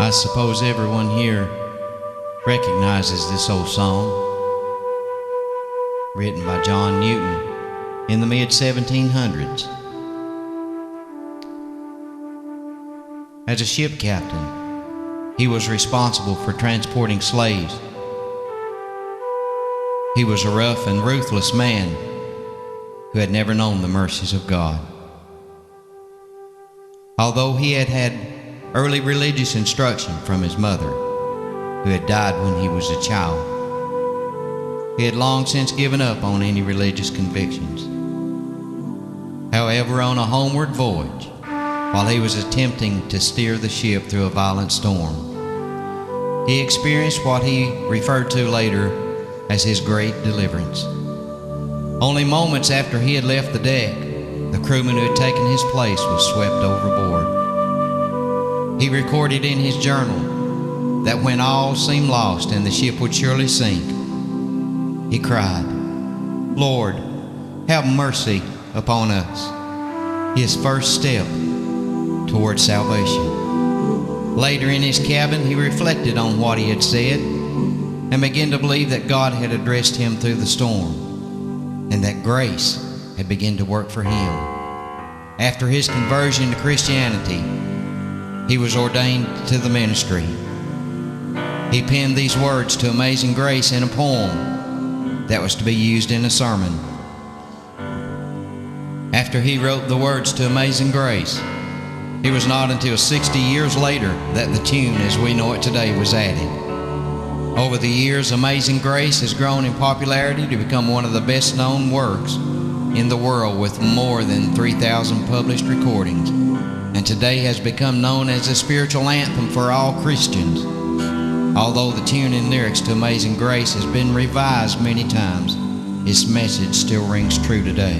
I suppose everyone here recognizes this old song, written by John Newton in the mid-1700s. As a ship captain, he was responsible for transporting slaves. He was a rough and ruthless man who had never known the mercies of God. Although he had had early religious instruction from his mother, who had died when he was a child, he had long since given up on any religious convictions. However, on a homeward voyage, while he was attempting to steer the ship through a violent storm, he experienced what he referred to later as his great deliverance. Only moments after he had left the deck, the crewman who had taken his place was swept overboard. He recorded in his journal that when all seemed lost and the ship would surely sink, he cried, "Lord, have mercy upon us," his first step toward salvation. Later in his cabin, he reflected on what he had said and began to believe that God had addressed him through the storm and that grace had begun to work for him. After his conversion to Christianity, he was ordained to the ministry. He penned these words to Amazing Grace in a poem that was to be used in a sermon. After he wrote the words to Amazing Grace, it was not until 60 years later that the tune as we know it today was added. Over the years, Amazing Grace has grown in popularity to become one of the best-known works in the world with more than 3,000 published recordings, and today has become known as a spiritual anthem for all Christians. Although the tune and lyrics to Amazing Grace has been revised many times, its message still rings true today.